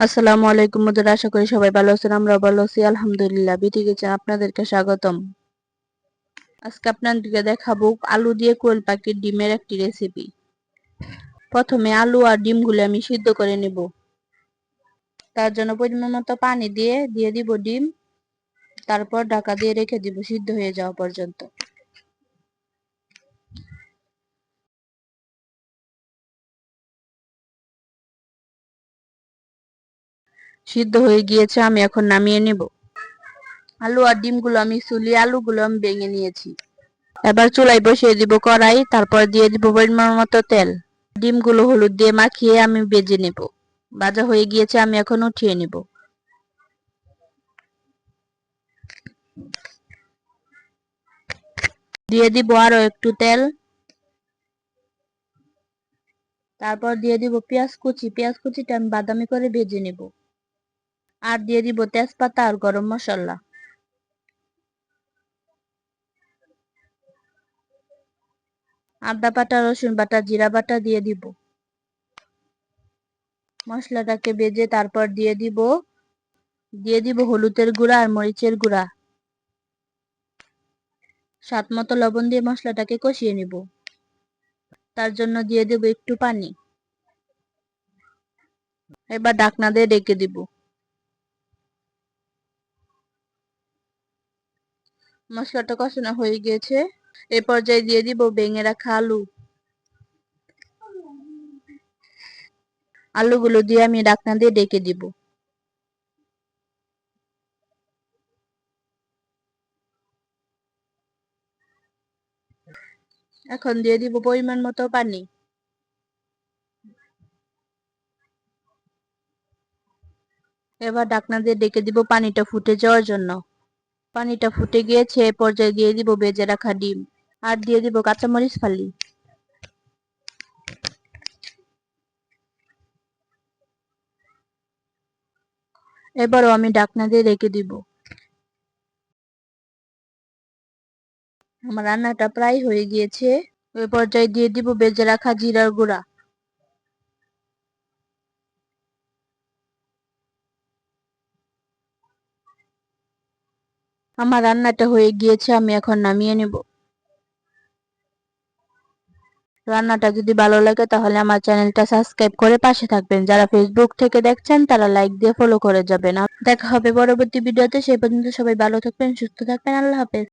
আসসালামু আলাইকুম বন্ধুরা, আশা করি সবাই ভালো আছেন। আমরা ভালো আছি আলহামদুলিল্লাহ। বিথি কিচেন আপনাদেরকে স্বাগতম। আজকে আপনাদেরকে দেখাবো আলু দিয়ে কোয়েল পাখির ডিমের একটি রেসিপি। প্রথমে আলু আর ডিমগুলো আমি সিদ্ধ করে নেব। তার জন্য পরিমাণ মতো পানি দিয়ে দিব ডিম। তারপর ঢাকা দিয়ে রেখে দিব সিদ্ধ হয়ে যাওয়া পর্যন্ত। সিদ্ধ হয়ে গিয়েছে, আমি এখন নামিয়ে নেব। আলু আর ডিমগুলো আমি আলুগুলো আমি ভেঙে নিয়েছি। এবার চুলায় বসিয়ে দিব কড়াই, তারপর দিয়ে দিব পরিমাণ মতো তেল। ডিমগুলো হলুদ দিয়ে মাখিয়ে আমি ভেজে নেব। ভাজা হয়ে গিয়েছে, আমি এখন উঠিয়ে নেব। দিয়ে দিব আরো একটু তেল। তারপর দিয়ে দিব পেঁয়াজ কুচি। পেঁয়াজ কুচিটা আমি বাদামি করে ভেজে নেব। আর দিয়ে দিব তেজপাতা আর গরম মশলা। আদা বাটা, রসুন বাটা, জিরা বাটা দিয়ে দিব। মশলাটাকে ভেজে তারপর দিয়ে দিব হলুদের গুঁড়া আর মরিচের গুঁড়া। স্বাদ মতো লবণ দিয়ে মশলাটাকে কষিয়ে নিব। তার জন্য দিয়ে দেব একটু পানি। এবার ঢাকনা দিয়ে ঢেকে দিব। মশলাটা কষানো হয়ে গিয়েছে। এই পর্যায়ে দিয়ে দিব ভেঙে রাখা আলু। আলুগুলো দিয়ে আমি ঢাকনা দিয়ে ঢেকে দিব। এখন দিয়ে দিব পরিমাণ মতো পানি। এবার ঢাকনা দিয়ে ঢেকে দিব পানিটা ফুটে যাওয়ার জন্য। পানিটা ফুটে গিয়েছে, এ পর্যায়ে দিয়ে দিব ভেজে রাখা ডিম। আর দিয়ে দিব কাঁচামরিচ ফালি। এবারও আমি ঢাকনা দিয়ে রেখে দিব। আমার রান্নাটা প্রায় হয়ে গিয়েছে। ওই পর্যায়ে দিয়ে দিব ভেজে রাখা জিরার গুঁড়া। আমার রান্নাটা হয়ে গিয়েছে, আমি এখন নামিয়ে নেব। রান্নাটা যদি ভালো লাগে তাহলে আমার চ্যানেলটা সাবস্ক্রাইব করে পাশে থাকবেন। যারা ফেসবুক থেকে দেখছেন তারা লাইক দিয়ে ফলো করে যাবেন। দেখা হবে পরবর্তী ভিডিওতে। সেই পর্যন্ত সবাই ভালো থাকবেন, সুস্থ থাকবেন। আল্লাহ হাফেজ।